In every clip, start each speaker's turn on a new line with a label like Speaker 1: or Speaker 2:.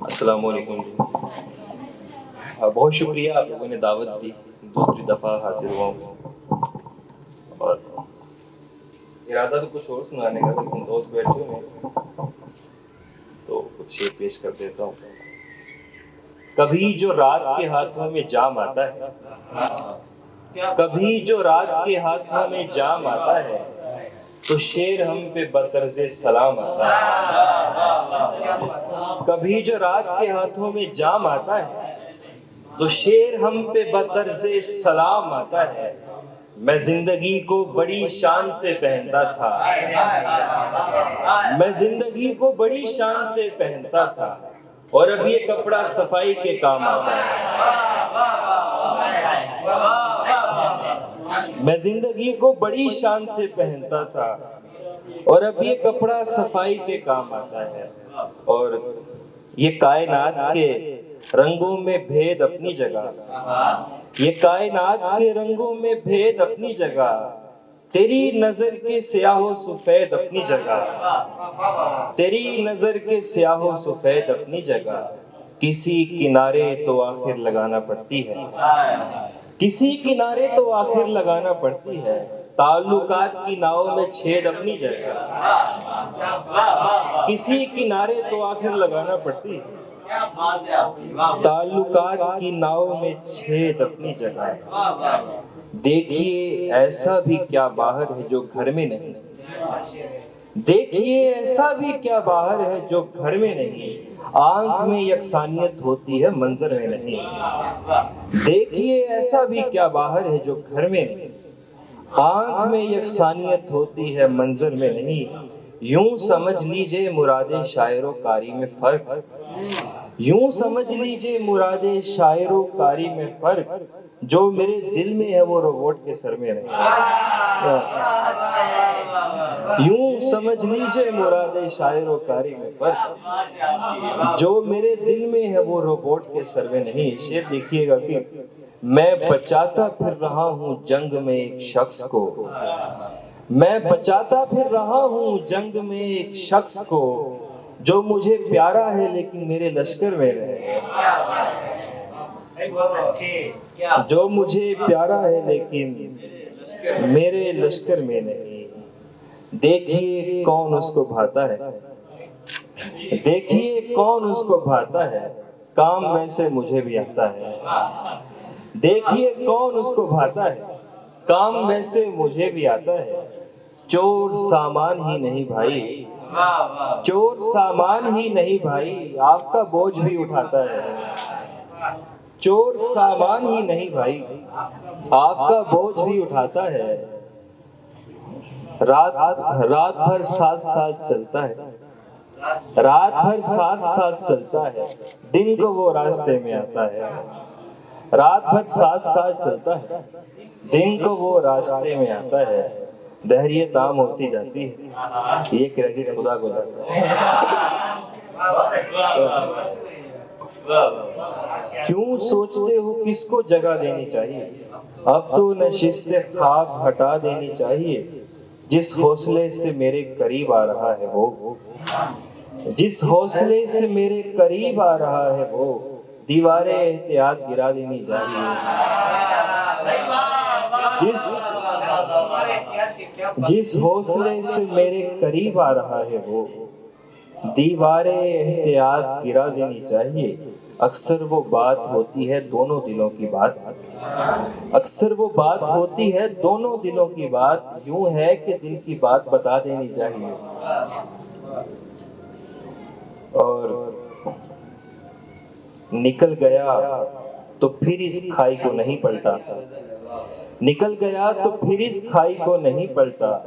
Speaker 1: السلام علیکم جی. بہت شکریہ آپ لوگوں نے دعوت دی. دوسری دفعہ حاضر ہوا ہوں اور ارادہ تو کچھ اور سنانے کا، لیکن دوست بیٹھے ہوئے ہیں تو کچھ یہ پیش کر دیتا ہوں. کبھی جو رات کے ہاتھوں میں جام آتا ہے، کبھی جو رات کے ہاتھوں میں جام آتا ہے، تو شیر ہم پہ بطرز سلام آتا ہے. کبھی جو رات کے ہاتھوں میں جام آتا ہے تو شیر ہم پہ بطرز سلام آتا ہے. میں زندگی کو بڑی شان سے پہنتا تھا، میں زندگی کو بڑی شان سے پہنتا تھا، اور اب یہ کپڑا صفائی کے کام آتا ہے. میں زندگی کو بڑی شان سے پہنتا تھا اور اب یہ کپڑا صفائی کے کام آتا ہے. اور یہ کائنات کے رنگوں میں بھید اپنی جگہ، یہ کائنات کے رنگوں میں بھید اپنی جگہ، تیری نظر کے سیاہ و سفید اپنی جگہ، تیری نظر کے سیاہ و سفید اپنی جگہ. کسی کنارے تو آخر لگانا پڑتی ہے، کسی کنارے تو آخر لگانا پڑتی ہے. تعلقات کی ناؤ میں چھید اپنی جگہ، کسی کنارے تو آخر لگانا پڑتی ہے. تعلقات کی ناؤ میں چھید اپنی جگہ. دیکھیے ایسا بھی کیا باہر ہے جو گھر میں نہیں، دیکھیے ایسا بھی کیا باہر ہے جو گھر میں نہیں. آنکھ میں یکسانیت ہوتی ہے منظر میں نہیں، دیکھیے ایسا بھی کیا باہر ہے جو گھر میں نہیں. آنکھ میں یکسانیت ہوتی ہے منظر میں نہیں. یوں سمجھ لیجئے مراد شاعر و کاری میں فرق، یوں سمجھ لیجئے مراد شاعر و کاری میں فرق. جو میرے دل میں ہے وہ روبوٹ کے سر میں نہیں. یوں سمجھ لیجئے مراد شاعر و کاری میں فرق، جو میرے دل میں ہے وہ روبوٹ کے سر میں نہیں. شعر دیکھیے گا کہ میں بچاتا پھر رہا ہوں جنگ میں ایک شخص کو، میں بچاتا پھر رہا ہوں جنگ میں ایک شخص کو، جو مجھے پیارا ہے لیکن میرے لشکر میں نہیں، جو مجھے پیارا ہے لیکن میرے لشکر میں نہیں. دیکھیے کون اس کو بھاتا ہے، دیکھیے کون اس کو بھاتا ہے، کام ویسے مجھے بھی آتا ہے. دیکھیے کون اس کو بھاتا ہے، کام ویسے مجھے بھی آتا ہے. چور سامان ہی نہیں بھائی، چور سامان ہی نہیں بھائی، آپ کا بوجھ بھی اٹھاتا ہے. چور سامان ہی نہیں بھائی، آپ کا بوجھ بھی اٹھاتا ہے. رات بھر ساتھ ساتھ چلتا ہے، رات بھر ساتھ ساتھ چلتا ہے، دن کو وہ راستے میں آتا ہے. رات بھر ساتھ ساتھ چلتا ہے، دن کو وہ راستے میں آتا ہے. دہریت عام ہوتی جاتی ہے، یہ کریڈٹ خدا کو جاتا ہے. کیوں سوچتے ہو کس کو جگہ دینی چاہیے، اب تو نشست خواب ہٹا دینی چاہیے. جس حوصلے سے میرے قریب آ رہا ہے وہ، جس حوصلے سے میرے قریب آ رہا ہے وہ، دیواریں احتیاط گرا دینی چاہیے. جس حوصلے سے میرے قریب آ رہا ہے وہ، دیواریں احتیاط گرا دینی چاہیے. اکثر وہ بات ہوتی ہے دونوں دلوں کی بات، اکثر وہ بات ہوتی ہے دونوں دلوں کی بات. یوں ہے کہ دل کی بات بتا دینی چاہیے. اور نکل گیا تو پھر اس کھائی کو نہیں پلٹا، نکل گیا تو پھر اس کھائی کو نہیں پلٹا.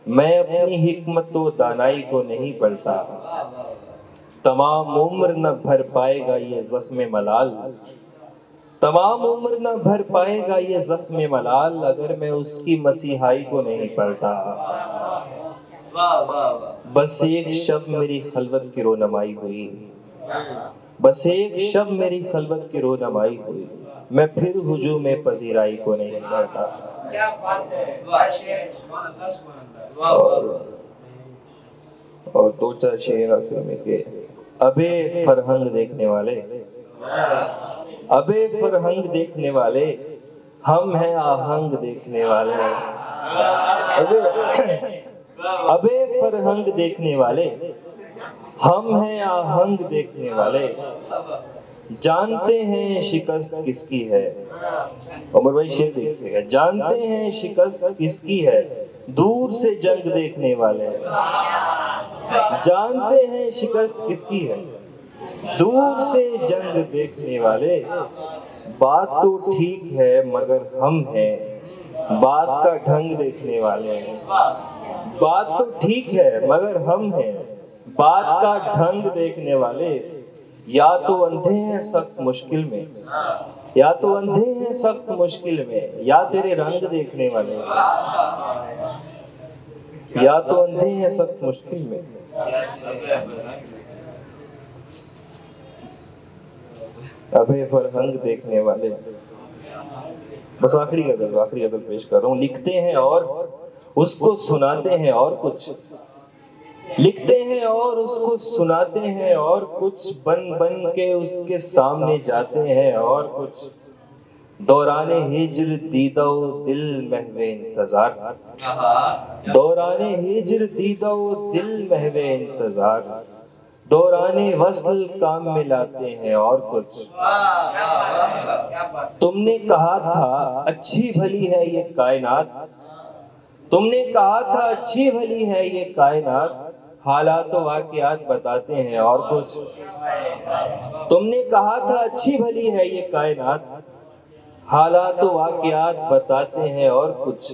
Speaker 1: میں اپنی حکمت و دانائی کو نہیں پلٹا. تمام عمر نہ بھر پائے گا یہ زخم ملال، تمام عمر نہ بھر پائے گا یہ زخم ملال، اگر میں اس کی مسیحائی کو نہیں پلٹا. بس ایک شب میری خلوت کی رونمائی ہوئی، بس ایک شب میری خلوت کی رونمائی ہوئی، میں پھر ہجوم پذیرائی کو نہیں پلٹا. اور دو چار شعر آخر میں کہ ابے فرہنگ دیکھنے والے، ابے فرہنگ دیکھنے والے، ہم ہیں آہنگ دیکھنے والے، ابے فرہنگ دیکھنے والے، ہم ہیں آہنگ دیکھنے والے، جانتے ہیں شکست کس کی ہے۔ عمر بھائی شعر دیکھیے گا، جانتے ہیں شکست کس کی ہے، دور سے جنگ دیکھنے والے، جانتے ہیں شکست کس کی ہے، دور سے جنگ دیکھنے والے، بات تو ٹھیک ہے مگر ہم ہیں بات کا ڈھنگ دیکھنے والے، بات تو ٹھیک ہے مگر ہم ہیں بات کا ڈھنگ دیکھنے والے، یا تو اندھے ہیں سخت مشکل میں، یا تو اندھے ہیں سخت مشکل میں، یا تیرے رنگ دیکھنے والے، یا تو اندھے ہیں سخت مشکل میں۔ ابے فرہنگ دیکھنے والے۔ بس آخری غزل پیش کر رہا ہوں۔ لکھتے ہیں اور اس کو سناتے ہیں اور کچھ، لکھتے ہیں اور اس کو سناتے ہیں اور کچھ، بن بن کے اس کے سامنے جاتے ہیں اور کچھ، دوران ہجر دیدہ و دل محو انتظار، دوران ہجر دیدہ و دل محو انتظار، دوران وصل کام میں لاتے ہیں اور کچھ۔ تم نے کہا تھا اچھی بھلی ہے یہ کائنات، تم نے کہا تھا اچھی بھلی ہے یہ کائنات، حالات و واقعات بتاتے ہیں اور کچھ۔ تم نے کہا تھا اچھی بھلی ہے یہ کائنات، حالات و واقعات بتاتے ہیں اور کچھ،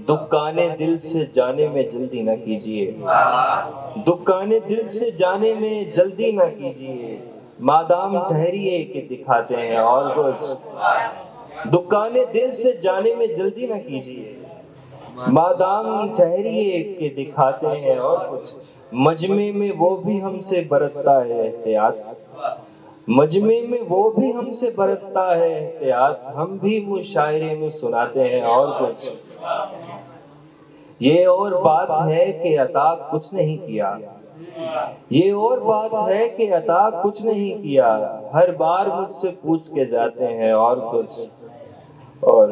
Speaker 1: دکانے دل سے جانے میں جلدی نہ کیجیے، دکانے دل سے جانے میں جلدی نہ کیجیے، مادام ٹھہریے کہ دکھاتے ہیں اور کچھ، دکانے دل سے جانے میں جلدی نہ کیجیے، مادام ٹھہریے کہ دکھاتے ہیں اور کچھ، مجمع میں وہ بھی ہم سے برتتا ہے احتیاط، مجمع میں وہ بھی ہم سے برتتا ہے احتیاط، ہم بھی مشاعرے میں سناتے ہیں اور کچھ، یہ اور بات ہے کہ عطا کچھ نہیں کیا، یہ اور بات ہے کہ عطا کچھ نہیں کیا، ہر بار مجھ سے پوچھ کے جاتے ہیں اور کچھ، اور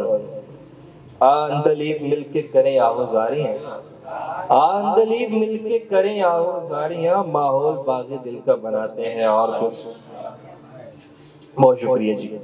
Speaker 1: اندلیب مل کے کریں آوازاریاں، اندلیب مل کے کریں آوازاریاں، ماحول باغ دل کا بناتے ہیں اور کچھ۔ بہت شکریہ جی۔